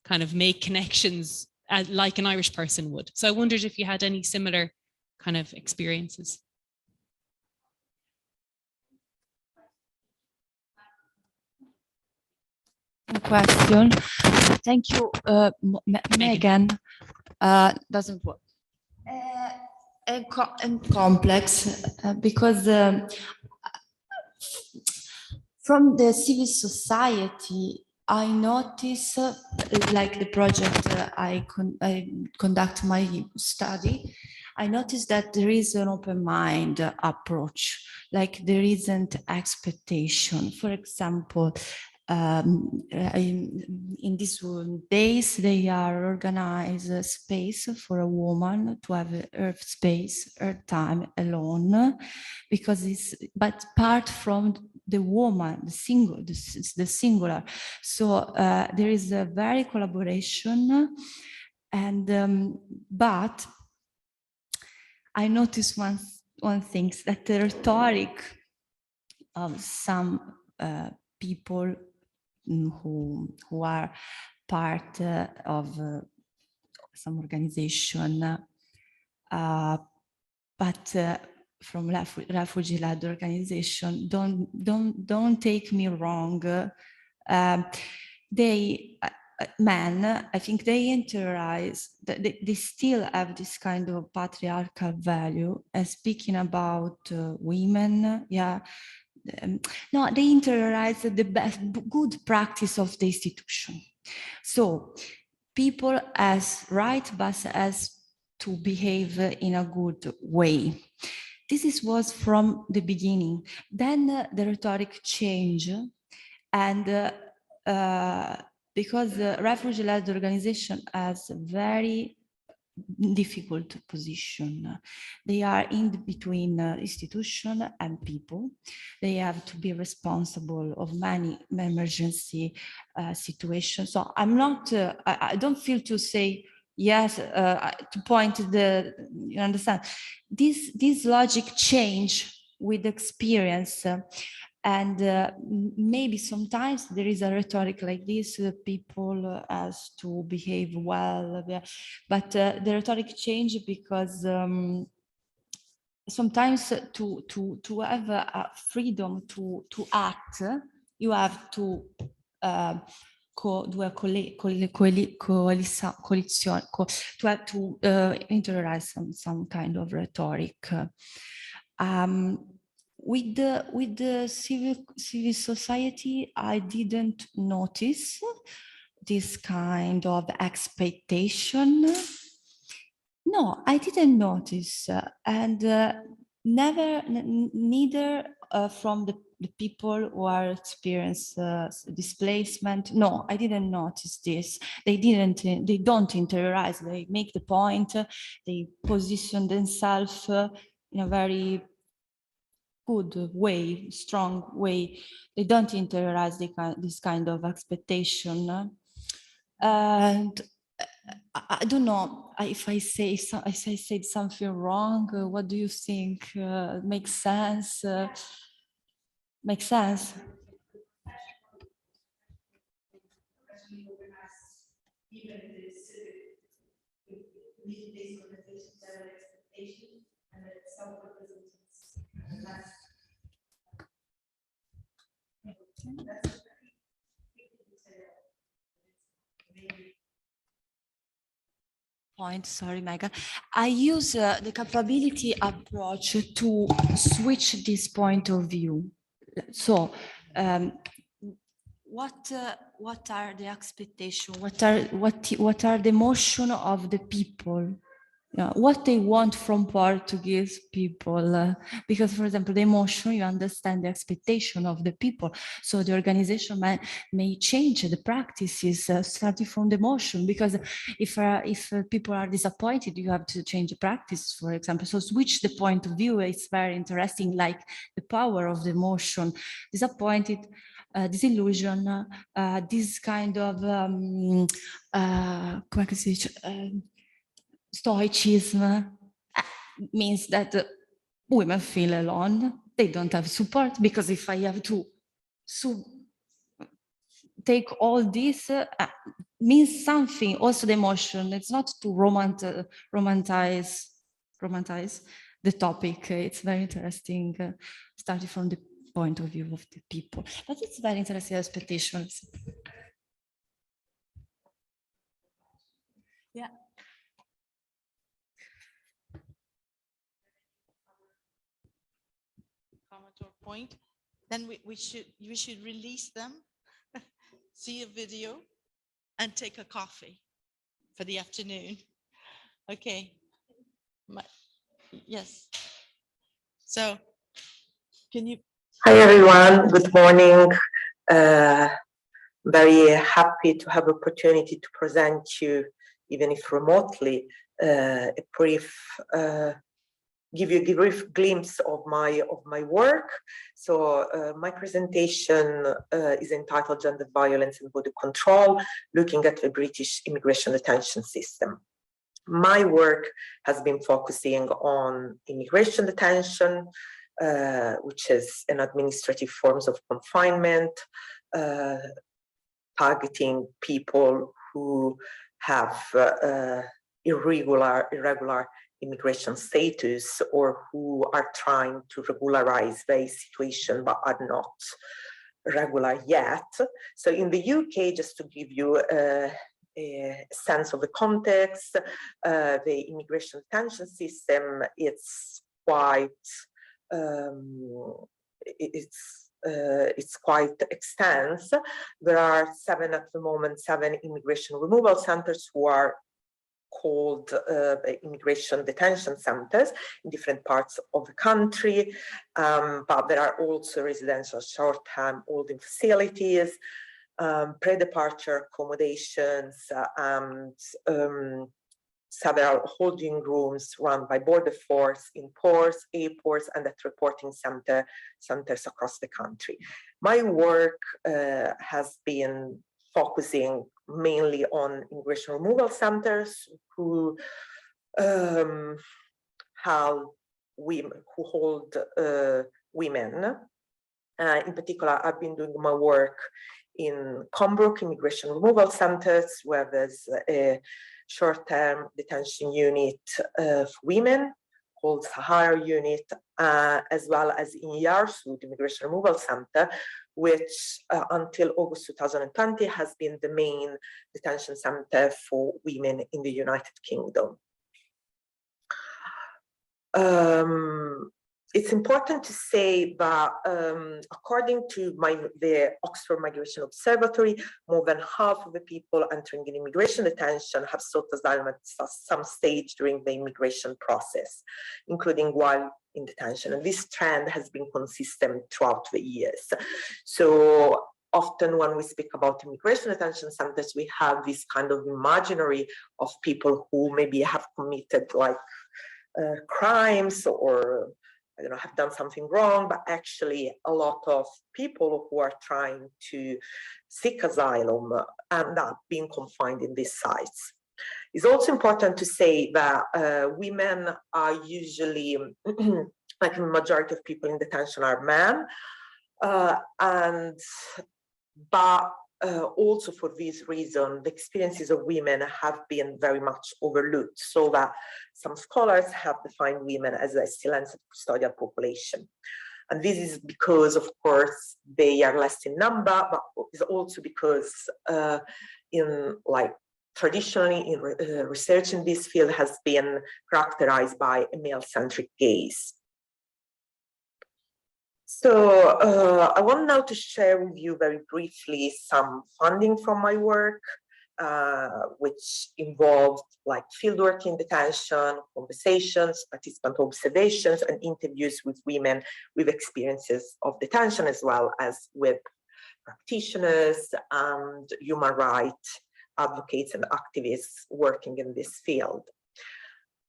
kind of make connections like an Irish person would. So I wondered if you had any similar kind of experiences. Question. Thank you, Megan. Doesn't work. And complex because from the civil society, I notice, like the project I conduct my study, I noticed that there is an open mind approach, like there isn't expectation. For example, in these days, they are organize a space for a woman to have her space, her time alone, because it's but part from the woman, the singular. So there is a very collaboration, and but I noticed one thing, that the rhetoric of some people who are part of some organization, but from refugee-led organization. Don't take me wrong. They men, I think they interiorize, they still have this kind of patriarchal value, speaking about women. Yeah. No, they interiorize the best good practice of the institution. So people as right, but as to behave in a good way. This was from the beginning. Then the rhetoric changed, and because the refugee-led organization has a very difficult position. They are in between institution and people. They have to be responsible of many emergency situations. So I'm not, I don't feel to say yes, to point the, you understand, this logic change with experience. And maybe sometimes there is a rhetoric like this, people has to behave well, but the rhetoric change because sometimes to have a freedom to act, you have to do a coalition, to have to interiorize some kind of rhetoric. With the civil society, I didn't notice this kind of expectation. No, I didn't notice, and neither from the people who are experience displacement. No, I didn't notice this. They don't interiorize. They make the point. They position themselves in a very good way, strong way. They don't interiorize this kind of expectation. And I don't know if I say if I said something wrong. What do you think? Makes sense? Makes sense? Point, sorry, Megan. I use the capability approach to switch this point of view. So, what are the expectations? What are the emotion of the people? What they want from Portuguese people, because, for example, the emotion, you understand the expectation of the people. So the organization may change the practices starting from the emotion, because if people are disappointed, you have to change the practice, for example. So switch the point of view is very interesting, like the power of the emotion. Disappointed, disillusion, this kind of come si dice? Stoicism means that women feel alone. They don't have support, because if I have to take all this, means something. Also the emotion. It's not to romanticize the topic. It's very interesting, starting from the point of view of the people. But it's very interesting expectations. Yeah. Comment or point, then we should release them, see a video, and take a coffee for the afternoon. Okay. Yes. So, can you? Hi everyone. Good morning. Very happy to have opportunity to present you, even if remotely, a brief, give you a brief glimpse of my work. So my presentation is entitled Gender Violence and Border Control, looking at the British immigration detention system. My work has been focusing on immigration detention, which is an administrative forms of confinement, targeting people who have irregular immigration status or who are trying to regularize their situation but are not regular yet. So in the UK, just to give you a sense of the context, the immigration detention system, it's quite it's quite extensive. There are at the moment, 7 immigration removal centers who are called immigration detention centers in different parts of the country, but there are also residential short-term holding facilities, pre-departure accommodations, and several holding rooms run by border force in ports, airports, and at reporting centers across the country. My work has been focusing mainly on immigration removal centers who hold women. In particular, I've been doing my work in Combrook immigration removal centers, where there's a short-term detention unit for women called Sahara unit, as well as in Yarsud immigration removal center, which until August 2020 has been the main detention center for women in the United Kingdom. It's important to say that according to the Oxford Migration Observatory, more than half of the people entering in immigration detention have sought asylum at some stage during the immigration process, including while in detention. And this trend has been consistent throughout the years. So often when we speak about immigration detention centers, we have this kind of imaginary of people who maybe have committed like crimes or I don't know, have done something wrong, but actually a lot of people who are trying to seek asylum end up being confined in these sites. It's also important to say that women are usually, like the majority of people in detention are men, but also for this reason, the experiences of women have been very much overlooked, so that some scholars have defined women as a silenced custodial population. And this is because, of course, they are less in number, but it's also because traditionally research in this field has been characterized by a male-centric gaze. So I want now to share with you very briefly some funding from my work, which involved like fieldwork in detention, conversations, participant observations, and interviews with women with experiences of detention, as well as with practitioners and human rights advocates and activists working in this field.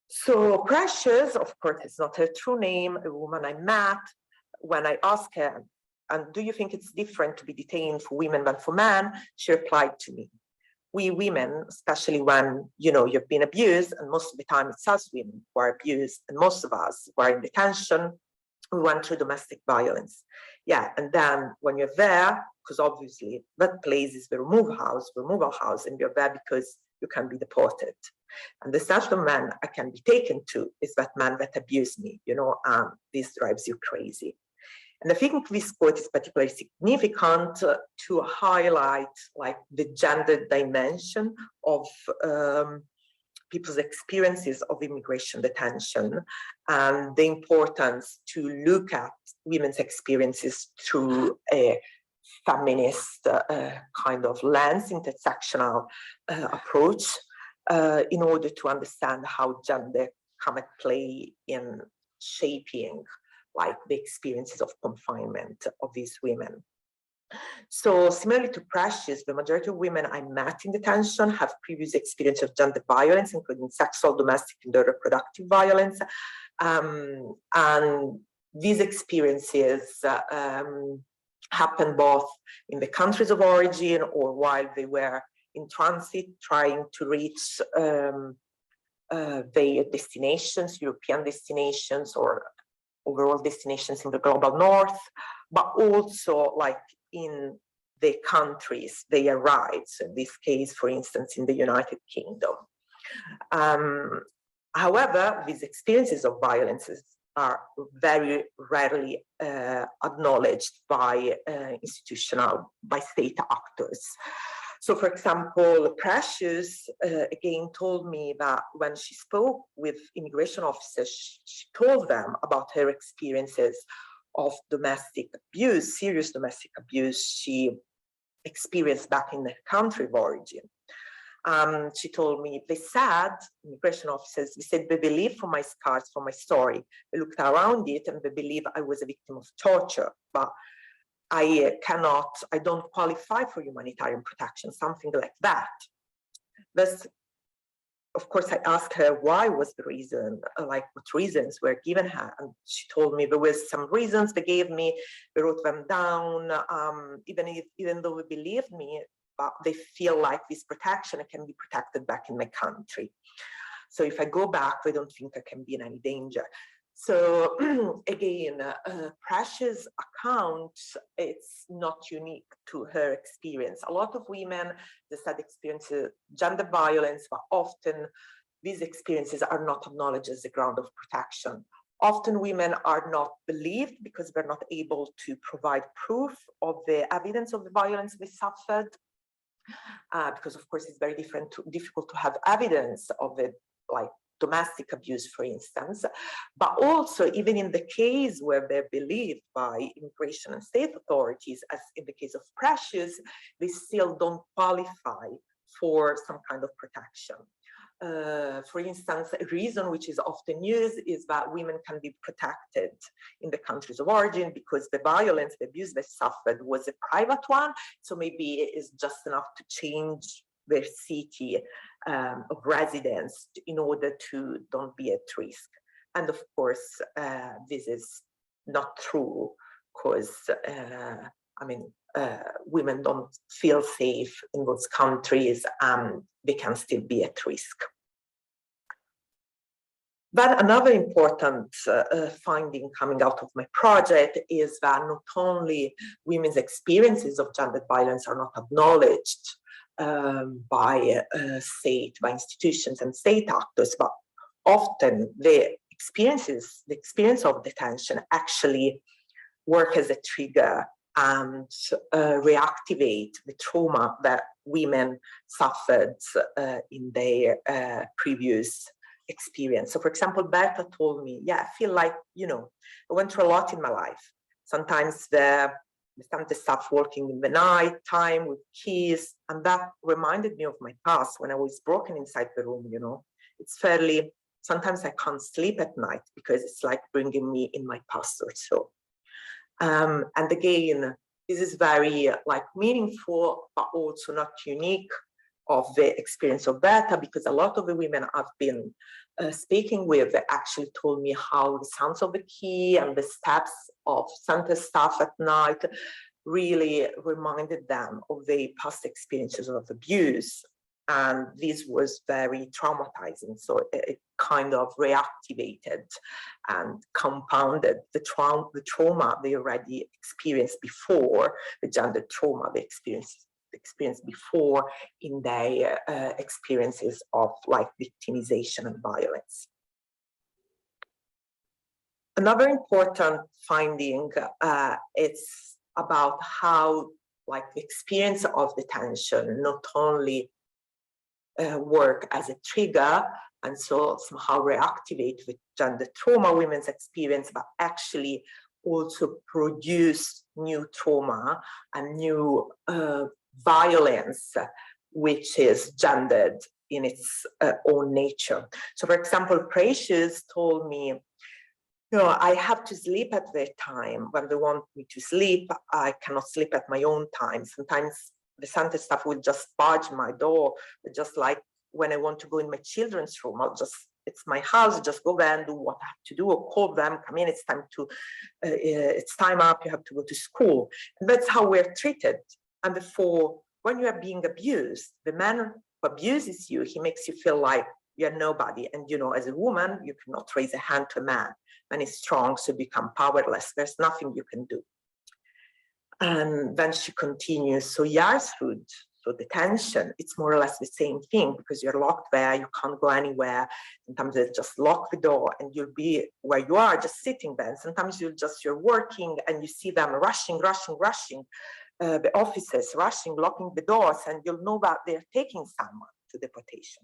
So Precious, of course, it's not her true name, a woman I met. When I asked her, and do you think it's different to be detained for women than for men? She replied to me, we women, especially when, you know, you've been abused, and most of the time it's us women who are abused, and most of us who are in detention, we went through domestic violence. Yeah, and then when you're there, because obviously that place is the removal house, and you're there because you can be deported. And the such the man I can be taken to is that man that abused me, you know, and this drives you crazy. And I think this quote is particularly significant to highlight like the gender dimension of people's experiences of immigration detention and the importance to look at women's experiences through a feminist kind of lens, intersectional approach, in order to understand how gender come at play in shaping like the experiences of confinement of these women. So similarly to Precious, the majority of women I met in detention have previous experience of gender violence, including sexual, domestic, and reproductive violence. And these experiences happen both in the countries of origin or while they were in transit trying to reach their destinations, European destinations or overall destinations in the global north, but also like in the countries they arrived. So in this case, for instance, in the United Kingdom. However, these experiences of violences are very rarely acknowledged by by state actors. So, for example, Precious again told me that when she spoke with immigration officers, she told them about her experiences of domestic abuse, serious domestic abuse she experienced back in the country of origin. She told me, they said, immigration officers, they said they believe from my scars, from my story, they looked around it and they believe I was a victim of torture, but I don't qualify for humanitarian protection, something like that. Thus, of course, I asked her why was the reason, like what reasons were given her. And she told me there was some reasons they gave me, they wrote them down, even though they believed me, but they feel like this protection can be protected back in my country. So if I go back, they don't think I can be in any danger. So again, Precious' account, it's not unique to her experience. A lot of women just had experienced gender violence, but often these experiences are not acknowledged as a ground of protection. Often women are not believed because they're not able to provide proof of the evidence of the violence they suffered. Because of course it's very difficult to have evidence of it, like domestic abuse, for instance, but also even in the case where they're believed by immigration and state authorities, as in the case of Precious, they still don't qualify for some kind of protection. For instance, a reason which is often used is that women can be protected in the countries of origin because the violence, the abuse they suffered was a private one. So maybe it is just enough to change their city of residence in order to don't be at risk. And of course, this is not true because, women don't feel safe in those countries and they can still be at risk. But another important finding coming out of my project is that not only women's experiences of gender violence are not acknowledged by institutions and state actors, but often the experience of detention actually work as a trigger and reactivate the trauma that women suffered in their previous experience. So for example, Berta told me, yeah, I feel like, I went through a lot in my life. Sometimes the stuff working in the night time with keys, and that reminded me of my past when I was broken inside the room, It's sometimes I can't sleep at night because it's like bringing me in my past or so. And again, this is very meaningful, but also not unique of the experience of Berta, because a lot of the women I've been speaking with actually told me how the sounds of the key and the steps of center staff at night really reminded them of their past experiences of abuse. And this was very traumatizing. So it kind of reactivated and compounded the trauma they already experienced before, the gender trauma they experienced before in their experiences of victimization and violence. Another important finding it's about how the experience of detention not only work as a trigger and so somehow reactivate the gender trauma women's experience, but actually also produce new trauma and new violence, which is gendered in its own nature. So for example, Precious told me You know, I have to sleep at their time. When they want me to sleep, I cannot sleep at my own time. Sometimes the center staff will just barge my door, just like when I want to go in my children's room, it's my house, just go there and do what I have to do, or call them, come in, it's time up, you have to go to school. And that's how we're treated. And therefore, when you are being abused, the man who abuses you, he makes you feel like you're nobody. And, you know, as a woman, you cannot raise a hand to a man. Man is strong, so become powerless. There's nothing you can do. And then she continues, so Yarsrud, so detention, it's more or less the same thing, because you're locked there, you can't go anywhere. Sometimes they just lock the door and you'll be where you are, just sitting there. And sometimes you're working and you see them rushing, the officers rushing, locking the doors, and you'll know that they're taking someone to deportation.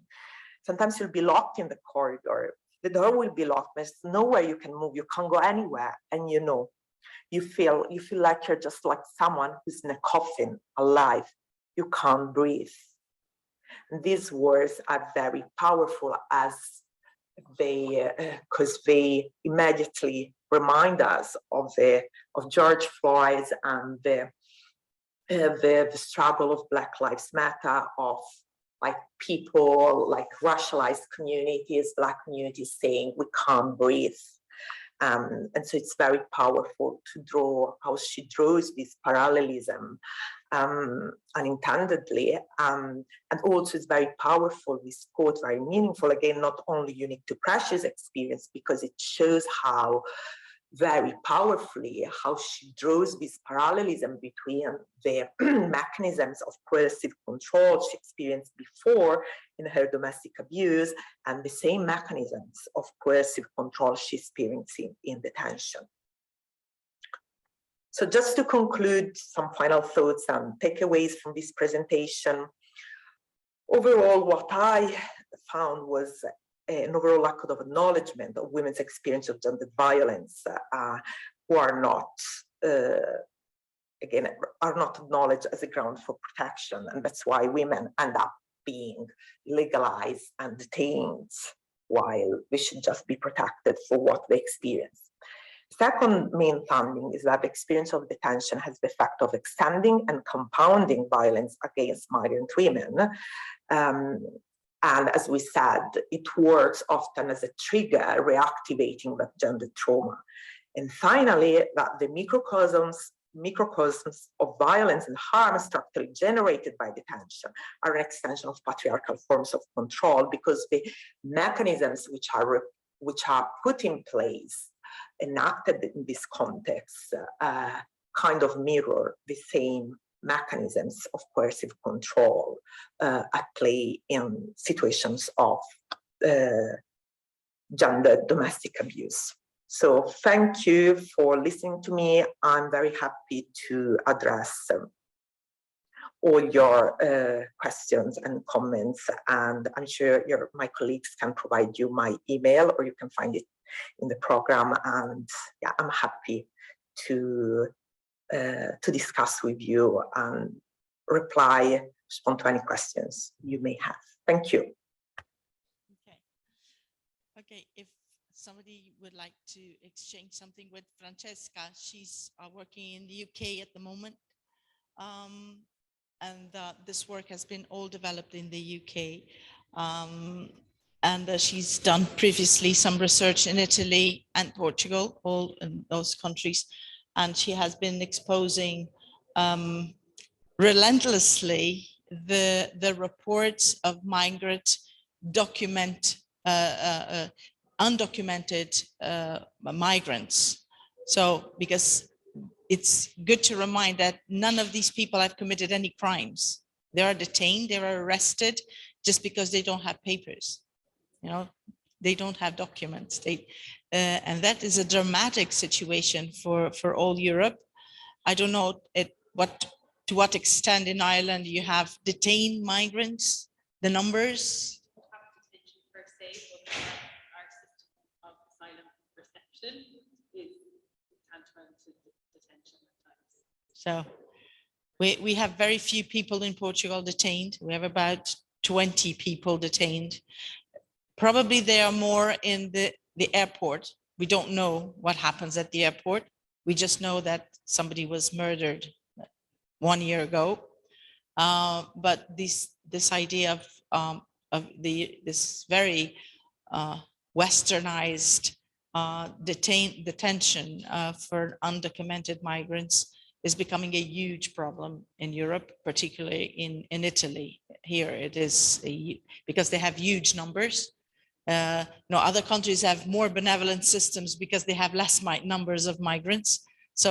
Sometimes you'll be locked in the corridor. The door will be locked. There's nowhere you can move. You can't go anywhere. And you know, you feel like you're just like someone who's in a coffin, alive. You can't breathe. And these words are very powerful, as because they immediately remind us of George Floyd and the struggle of Black Lives Matter, of like people, like racialized communities, Black communities saying we can't breathe. And so it's very powerful to draw how she draws this parallelism unintendedly. And also it's very powerful, this quote, very meaningful, again, not only unique to Precious' experience, because it shows how very powerfully how she draws this parallelism between the mechanisms of coercive control she experienced before in her domestic abuse and the same mechanisms of coercive control she experienced in detention. So just to conclude, some final thoughts and takeaways from this presentation. Overall, what I found was an overall lack of acknowledgement of women's experience of gendered violence, who are not, again, are not acknowledged as a ground for protection. And that's why women end up being legalized and detained, while we should just be protected for what they experience. Second main finding is that the experience of detention has the effect of extending and compounding violence against migrant women. And as we said, it works often as a trigger, reactivating that gender trauma. And finally, that the microcosms of violence and harm structurally generated by detention are an extension of patriarchal forms of control, because the mechanisms which are put in place, enacted in this context, kind of mirror the same mechanisms of coercive control at play in situations of gender domestic abuse. So thank you for listening to me. I'm very happy to address all your questions and comments, and I'm sure my colleagues can provide you my email, or you can find it in the program. And yeah, I'm happy to discuss with you and respond to any questions you may have. Thank you. Okay. If somebody would like to exchange something with Francesca, she's working in the UK at the moment. And this work has been all developed in the UK. And she's done previously some research in Italy and Portugal, all in those countries. And she has been exposing relentlessly the reports of migrant undocumented migrants. So, because it's good to remind that none of these people have committed any crimes. They are detained, they are arrested just because they don't have papers. You know, they don't have documents. And that is a dramatic situation for all Europe. I don't know to what extent in Ireland you have detained migrants, the numbers. Per se, but our system of asylum reception is tantamount to detention at times. So we have very few people in Portugal detained. We have about 20 people detained. Probably they are more in the airport, we don't know what happens at the airport. We just know that somebody was murdered 1 year ago. But this idea of this very westernized detention for undocumented migrants is becoming a huge problem in Europe, particularly in Italy. Here it is because they have huge numbers. No, other countries have more benevolent systems because they have less numbers of migrants. So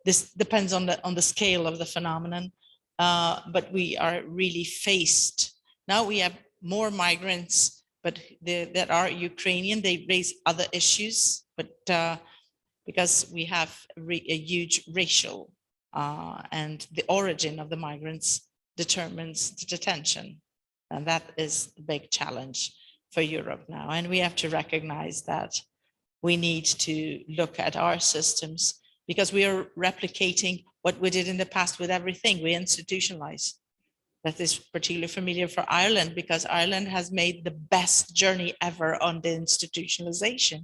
this depends on the scale of the phenomenon. But we are really faced. Now we have more migrants, but that are Ukrainian. They raise other issues, but because we have a huge racial and the origin of the migrants determines the detention. And that is the big challenge for Europe now. And we have to recognize that we need to look at our systems because we are replicating what we did in the past with everything. We institutionalize. That is particularly familiar for Ireland because Ireland has made the best journey ever on the institutionalization.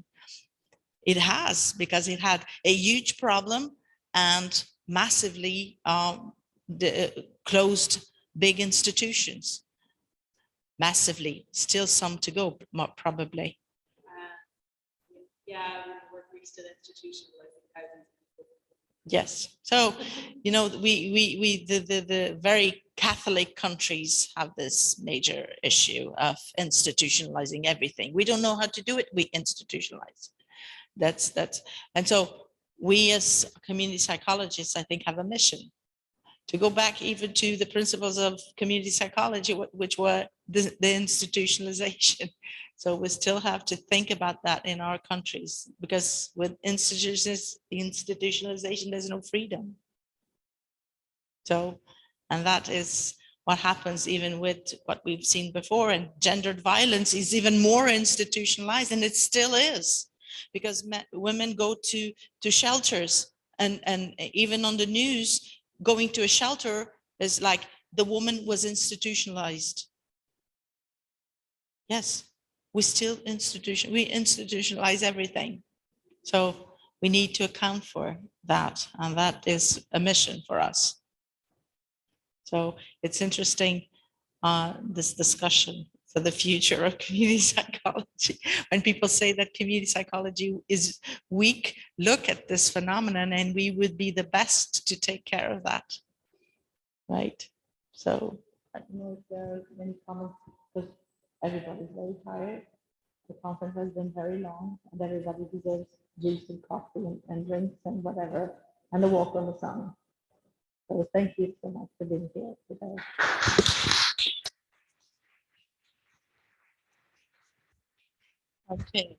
It has, because it had a huge problem and massively closed big institutions. Massively, still some to go, probably. Yeah, we're still institutionalizing thousands of people. Yes. So, you know, the very Catholic countries have this major issue of institutionalizing everything. We don't know how to do it. We institutionalize. That's and so we as community psychologists, I think, have a mission to go back even to the principles of community psychology, which were the institutionalization. So we still have to think about that in our countries, because with institutionalization, there's no freedom. So, and that is what happens even with what we've seen before, and gendered violence is even more institutionalized, and it still is, because women go to shelters, and even on the news, going to a shelter is like the woman was institutionalized. Yes, we institutionalize everything. So we need to account for that, and that is a mission for us. So it's interesting, this discussion for the future of community psychology. When people say that community psychology is weak, look at this phenomenon and we would be the best to take care of that. Right? So I don't know if there are many comments, because everybody's very tired. The conference has been very long, and everybody deserves juice and coffee and drinks and whatever, and a walk on the sun. So thank you so much for being here today. Okay.